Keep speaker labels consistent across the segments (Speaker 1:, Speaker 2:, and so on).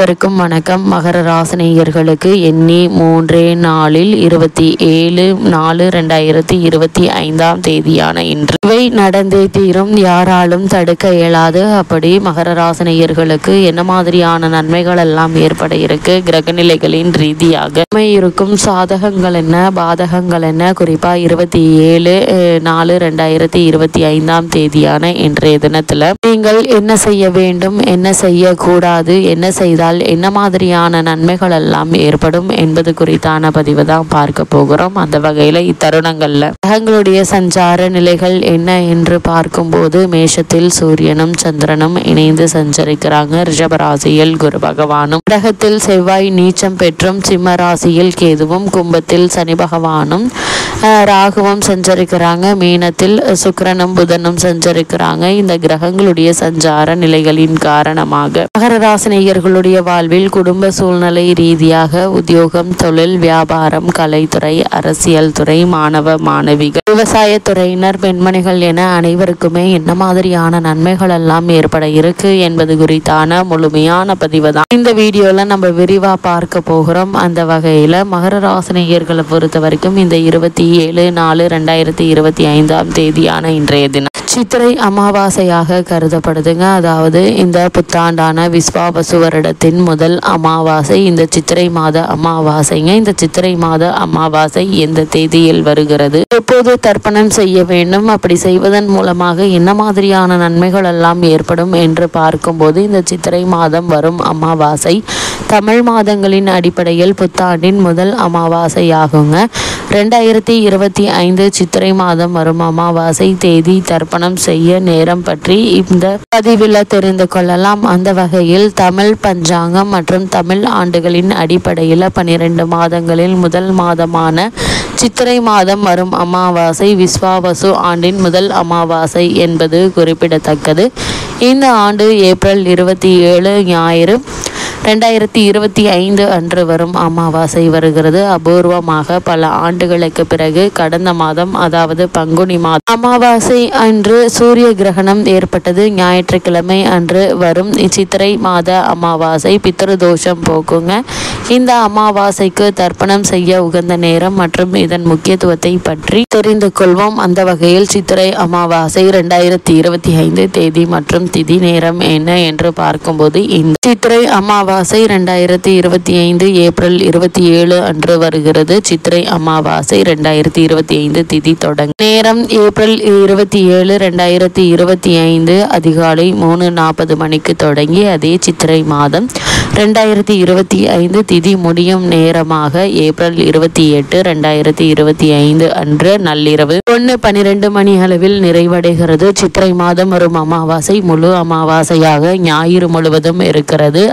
Speaker 1: அனைவருக்கும் வணக்கம். மகர ராசினியர்களுக்கு எண்ணி 3 நாளில் 27/4/2025 தேதியான இன்று இவை நடந்தே தீரும். யாராலும் தடுக்க இயலாது. அப்படி மகர ராசினியர்களுக்கு என்ன மாதிரியான நன்மைகள் எல்லாம் ஏற்பட இருக்கு, கிரகநிலைகளின் ரீதியாக இருக்கும் சாதகங்கள் என்ன, பாதகங்கள் என்ன, குறிப்பா 27/4/2025 தேதியான இன்றைய தினத்துல நீங்கள் என்ன செய்ய வேண்டும், என்ன செய்யக்கூடாது, என்ன செய்தால் என்ன மாதிரியான நன்மைகள் எல்லாம் ஏற்படும் என்பது குறித்தான பதிவு தான் பார்க்க போகிறோம். அந்த வகையில இத்தருணங்கள்ல கிரகங்களுடைய சஞ்சார நிலைகள் என்ன என்று பார்க்கும்போது, மேஷத்தில் சூரியனும் சந்திரனும் இணைந்து சஞ்சரிக்கிறாங்க. ரிஷப ராசியில் குரு பகவானும், கிரகத்தில் செவ்வாய் நீச்சம் பெற்றும், சிம்ம ராசியில் கேதுவும், கும்பத்தில் சனி பகவானும் ராகுவும் சஞ்சரிக்கிறாங்க. மீனத்தில் சுக்கிரனும் புதனும் சஞ்சரிக்கிறாங்க. இந்த கிரகங்களுடைய சஞ்சார நிலைகளின் காரணமாக மகர ராசினியர்களுடைய வாழ்வில் குடும்ப சூழ்நிலை ரீதியாக உத்தியோகம், தொழில், வியாபாரம், கலைத்துறை, அரசியல் துறை, மாணவ மாணவிகள், விவசாயத்துறையினர், பெண்மணிகள் என அனைவருக்குமே என்ன மாதிரியான நன்மைகள் எல்லாம் ஏற்பட இருக்கு என்பது குறித்தான முழுமையான பதிவு தான் இந்த வீடியோல நம்ம விரிவா பார்க்க போகிறோம். அந்த வகையில மகர ராசினியர்களை பொறுத்த வரைக்கும் இந்த 27/4/2025 தேதியான இன்றைய தினம் சித்திரை அமாவாசையாக கருதப்படுதுங்க. அதாவது இந்த புத்தாண்டான விஸ்வாவசு வருடத்தின் முதல் அமாவாசை இந்த சித்திரை மாத அமாவாசைங்க. இந்த சித்திரை மாத அமாவாசை எந்த தேதியில் வருகிறது, எப்போது தர்ப்பணம் செய்ய வேண்டும், அப்படி செய்வதன் மூலமாக என்ன மாதிரியான நன்மைகள் எல்லாம் ஏற்படும் என்று பார்க்கும்போது, இந்த சித்திரை மாதம் வரும் அமாவாசை தமிழ் மாதங்களின் அடிப்படையில் புத்தாண்டின் முதல் அமாவாசையாகுங்க. 2025 சித்திரை மாதம் வரும் அமாவாசை தேதி, தர்ப்பணம் செய்ய நேரம் பற்றி இந்த பதிவில் தெரிந்து கொள்ளலாம். அந்த வகையில் தமிழ் பஞ்சாங்கம் மற்றும் தமிழ் ஆண்டுகளின் அடிப்படையில் 12 மாதங்களில் முதல் மாதமான சித்திரை மாதம் வரும் அமாவாசை விஸ்வாவசு ஆண்டின் முதல் அமாவாசை என்பது குறிப்பிடத்தக்கது. இந்த ஆண்டு ஏப்ரல் 27 ஞாயிறு 2025 அன்று வரும் அமாவாசை வருகிறது. அபூர்வமாக பல ஆண்டுகளுக்கு பிறகு கடந்த மாதம், அதாவது பங்குனி மாதம் அமாவாசை அன்று சூரிய கிரகணம் ஏற்பட்டது. ஞாயிற்றுக்கிழமை அன்று வரும் சித்திரை மாத அமாவாசை பித்ருதோஷம் போக்குங்க. இந்த அமாவாசைக்கு தர்ப்பணம் செய்ய உகந்த நேரம் மற்றும் இதன் முக்கியத்துவத்தை பற்றி தெரிந்து கொள்வோம். அந்த வகையில் சித்திரை அமாவாசை 2025 தேதி மற்றும் திதி நேரம் என்ன என்று பார்க்கும்போது, இந்த சித்திரை அமாவாசை 2025 ஏப்ரல் 27 அன்று வருகிறது. சித்திரை அமாவாசை 2025 திதி தொடங்கும் நேரம் ஏப்ரல் 27 2025 அதிகாலை 3:40 மணிக்கு தொடங்கி அதே சித்திரை மாதம் 2025 திதி முடியும் நேரமாக ஏப்ரல் 28 2025 அன்று நள்ளிரவு 1:12 மணி அளவில் நிறைவடைகிறது. சித்திரை மாதம் வரும் அமாவாசை முழு அமாவாசையாக ஞாயிறு முழுவதும் இருக்கிறது.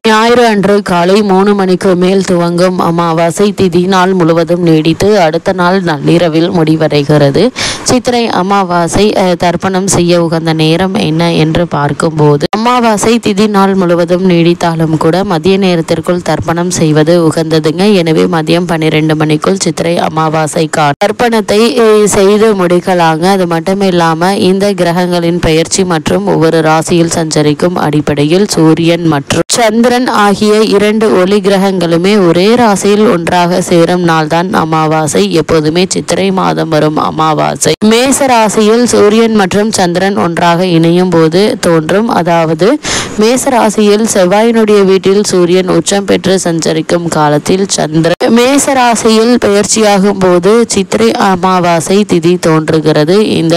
Speaker 1: ஞாயிறு அன்று காலை 3 மணிக்கு மேல் துவங்கும் அமாவாசை திதி நாள் முழுவதும் நீடித்து அடுத்த நாள் நள்ளிரவில் முடிவடைகிறது. சித்திரை அமாவாசை தர்ப்பணம் செய்ய உகந்த நேரம் என்ன என்று பார்க்கும்போது, அமாவாசை திதி நாள் முழுவதும் நீடித்தாலும் கூட மதிய நேரத்திற்குள் தர்ப்பணம் செய்வது உகந்ததுங்க. எனவே மதியம் 12 மணிக்குள் சித்திரை அமாவாசைக்கான தர்ப்பணத்தை செய்து முடிக்கலாங்க. அது மட்டும் இல்லாம இந்த கிரகங்களின் பெயர்ச்சி மற்றும் ஒவ்வொரு ராசியில் சஞ்சரிக்கும் அடிப்படையில் சூரியன் மற்றும் சந்திரன் ஆகிய 2 ஒளி கிரகங்களுமே ஒரே ராசியில் ஒன்றாக சேரும் நாள்தான் அமாவாசை. எப்போதுமே சித்திரை மாதம் வரும் அமாவாசை மேச ராசியில் சூரியன் மற்றும் சந்திரன் ஒன்றாக இணையும் போது தோன்றும். அதாவது மேச ராசியில் செவ்வாயினுடைய வீட்டில் சூரியன் உச்சம் பெற்று சஞ்சரிக்கும் காலத்தில் சந்திரன் மேச ராசியில் பெயர்ச்சியாகும் போது சித்திரை அமாவாசை திதி தோன்றுகிறது. இந்த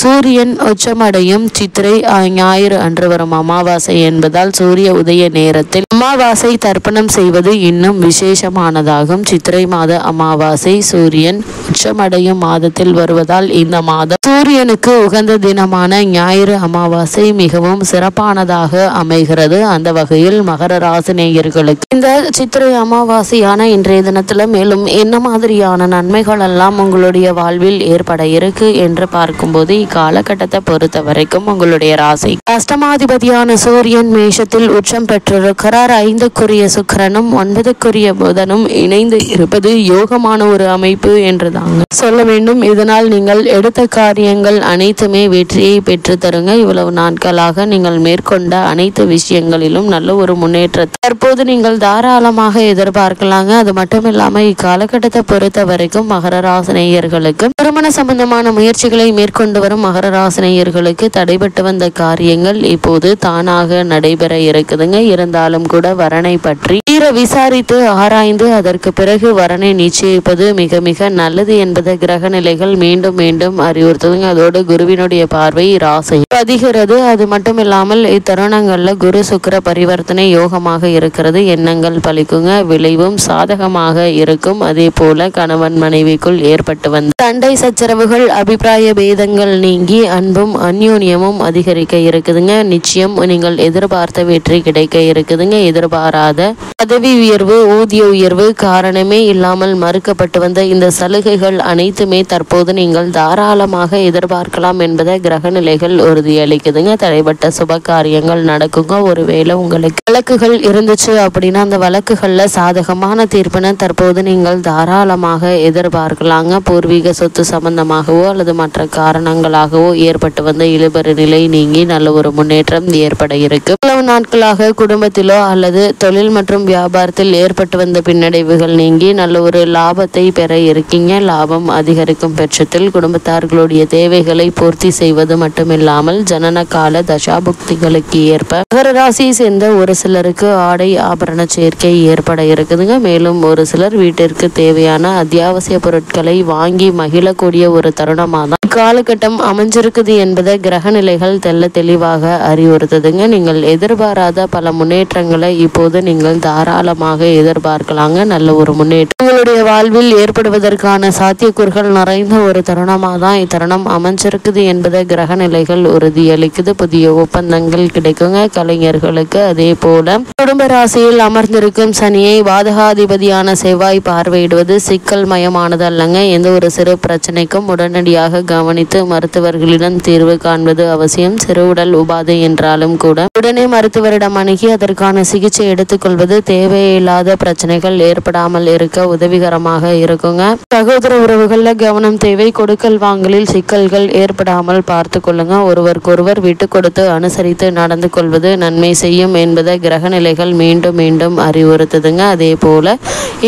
Speaker 1: சூரியன் உச்சமடையும் சித்திரை ஞாயிறு அன்று வரும் அமாவாசை என்பதால் சூரிய உதய நேரத்தில் அமாவாசை தர்ப்பணம் செய்வது இன்னும் விசேஷமானதாகும். சித்திரை மாத அமாவாசை சூரியன் உச்சமடையும் மாதத்தில் வருவதால் இந்த மாதம் சூரியனுக்கு உகந்த தினமான ஞாயிறு அமாவாசை மிகவும் சிறப்பானதாக அமைகிறது. அந்த வகையில் மகர ராசினியர்களுக்கு இந்த சித்திரை அமாவாசையான இன்றைய தினத்துல மேலும் என்ன மாதிரியான நன்மைகள் எல்லாம் உங்களுடைய வாழ்வில் ஏற்பட இருக்கு என்று பார்க்கும்போது, இக்காலகட்டத்தை பொறுத்த வரைக்கும் உங்களுடைய ராசி அஷ்டமாதிபதியான சூரியன் மேஷத்தில் உச்சம் பெற்றிருக்கிறார். 5க்குரிய சுக்கிரனும் 9க்குரிய புதனும் இணைந்து இருப்பது யோகமான ஒரு அமைப்பு என்று தாங்க சொல்ல வேண்டும். இதனால் நீங்கள் எடுத்த காரியங்கள் அனைத்துமே வெற்றியை பெற்று தருங்க. இவ்வளவு நாட்களாக நீங்கள் மேற்கொண்ட அனைத்து விஷயங்களிலும் நல்ல ஒரு முன்னேற்றத்தை தற்போது நீங்கள் தாராளமாக எதிர்பார்க்கலாங்க. அது மட்டும் இல்லாம இக்காலகட்டத்தை பொறுத்த வரைக்கும் மகர ராசி நேயர்களுக்கு திருமண சம்பந்தமான முயற்சிகளை மேற்கொண்டு வரும் மகர ராசி நேயர்களுக்கு தடைபட்டு வந்த காரியங்கள் இப்போது தானாக நடைபெற இருக்குதுங்க. இருந்தாலும் கூட வரனை பற்றி விசாரித்து ஆராய்ந்து அதற்கு பிறகு வரனை நிச்சயிப்பது மிக மிக நல்லது என்பதை கிரக நிலைகள் மீண்டும் மீண்டும் அறிவுறுத்துதுங்க. அதோடு குருவினுடைய பார்வை ராசி பதிகிறது. அது மட்டும் இல்லாமல் இத்தருணங்கள்ல குரு சுக்கிர பரிவர்த்தனை யோகமாக இருக்கிறது. எண்ணங்கள் பலிக்குங்க, விளைவும் சாதகமாக இருக்கும். அதே போல கணவன் மனைவிக்குள் ஏற்பட்டு வந்த சண்டை சச்சரவுகள் அபிப்பிராய பேதங்கள் நீங்கி அன்பும் அந்யோன்யமும் அதிகரிக்க இருக்குதுங்க. நிச்சயம் நீங்கள் எதிர்பார்த்த வெற்றி கிடைக்க இருக்குதுங்க. எதிர்பாராத பதவி உயர்வு, ஊதிய உயர்வு, காரணமே இல்லாமல் மறுக்கப்பட்டு வந்த இந்த சலுகைகள் அனைத்துமே தற்போது நீங்கள் தாராளமாக எதிர்பார்க்கலாம் என்பதை கிரக நிலைகள் உறுதியளிக்குதுங்க. தடைப்பட்ட சுப காரியங்கள் நடக்குங்க. ஒருவேளை உங்களுக்கு வழக்குகள் இருந்துச்சு அப்படின்னா அந்த வழக்குகள்ல சாதகமான தீர்ப்பினை தற்போது நீங்கள் தாராளமாக எதிர்பார்க்கலாங்க. பூர்வீக சொத்து சம்பந்தமாகவோ அல்லது மற்ற காரணங்களாகவோ ஏற்பட்டு வந்த இழுபறி நிலை நீங்கி நல்ல ஒரு முன்னேற்றம் ஏற்பட இருக்கு. பல நாட்களாக குடும்பத்திலோ அல்லது தொழில் மற்றும் வியாபாரத்தில் ஏற்பட்டு வந்த பின்னடைவுகள் நீங்கி நல்ல ஒரு லாபத்தை பெற இருக்கீங்க. லாபம் அதிகரிக்கும் பட்சத்தில் குடும்பத்தார்களுடைய தேவைகளை பூர்த்தி செய்வது மட்டுமில்லாமல் ஜனன கால தசாபுக்திகளுக்கு ஏற்ப மகர ராசியை சேர்ந்த ஒரு சிலருக்கு ஆடை ஆபரண சேர்க்கை ஏற்பட இருக்குதுங்க. மேலும் ஒரு சிலர் வீட்டிற்கு தேவையான அத்தியாவசிய பொருட்களை வாங்கி மகிழக்கூடிய ஒரு தருணமாக தான் காலகட்டம் அமைஞ்சிருக்குது என்பதை கிரக நிலைகள் தெல்ல தெளிவாக அறிவுறுத்துதுங்க. நீங்கள் எதிர்பாராத பல முன்னேற்றங்களை இப்போது நீங்கள் தாராளமாக எதிர்பார்க்கலாங்க. நல்ல ஒரு முன்னேற்றம் உங்களுடைய வாழ்வில் ஏற்படுவதற்கான சாத்தியக்கூறுகள் நிறைந்த ஒரு தருணமாக தான் இத்தருணம் அமைஞ்சிருக்குது என்பதை கிரக நிலைகள் உறுதியளிக்குது. புதிய ஒப்பந்தங்கள் கிடைக்குங்க கலைஞர்களுக்கு. அதே போல குடும்ப ராசியில் அமர்ந்திருக்கும் சனியை பாதகாதிபதியான செவ்வாய் பார்வையிடுவது சிக்கல் மயமானது அல்லங்க. எந்த ஒரு சிறு பிரச்சனைக்கும் உடனடியாக கவனித்து மருத்துவர்களிடம் தீர்வு காண்பது அவசியம். சிறு உடல் உபாதை என்றாலும் கூட உடனே மருத்துவரிடம் அணுகி அதற்கான சிகிச்சை எடுத்துக்கொள்வது தேவையில்லாத பிரச்சனைகள் ஏற்படாமல் இருக்க உதவிகரமாக இருக்குங்க. சகோதர உறவுகள்ல கவனம் தேவை. கொடுக்கல் வாங்கலில் சிக்கல்கள் ஏற்படாமல் பார்த்து கொள்ளுங்க. ஒருவருக்கொருவர் விட்டு கொடுத்து அனுசரித்து நடந்து கொள்வது நன்மை செய்யும் என்பதை கிரக நிலைகள் மீண்டும் மீண்டும் அறிவுறுத்துதுங்க. அதே போல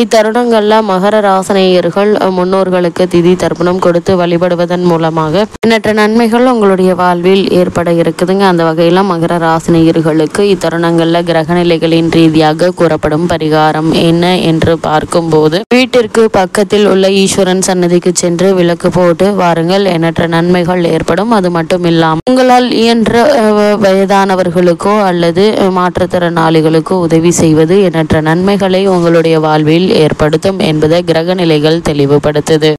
Speaker 1: இத்தருணங்கள்ல மகர ராசினியர்கள் முன்னோர்களுக்கு திதி தர்ப்பணம் கொடுத்து வழிபடுவதன் மூலமாக எண்ணற்ற நன்மைகள் உங்களுடைய வாழ்வில் ஏற்பட இருக்குதுங்க. அந்த வகையில மகர ராசினியர்களுக்கு இத்தருணங்கள்ல கிரக நிலைகளின் ரீதியாக கூறப்படும் பரிகாரம் என்ன என்று பார்க்கும்போது வீட்டிற்கு பக்கத்தில் உள்ள ஈஸ்வரன் சன்னதிக்கு சென்று விளக்கு போட்டு வாருங்கள். எண்ணற்ற நன்மைகள் ஏற்படும். அது மட்டும் இல்லாமல் உங்களால் இயன்ற வயதானவர்களுக்கோ அல்லது மாற்றுத்திறனாளிகளுக்கோ உதவி செய்வது எண்ணற்ற நன்மைகளை உங்களுடைய வாழ்வில் ஏற்படுத்தும் என்பதை கிரக நிலைகள் தெளிவுபடுத்துது.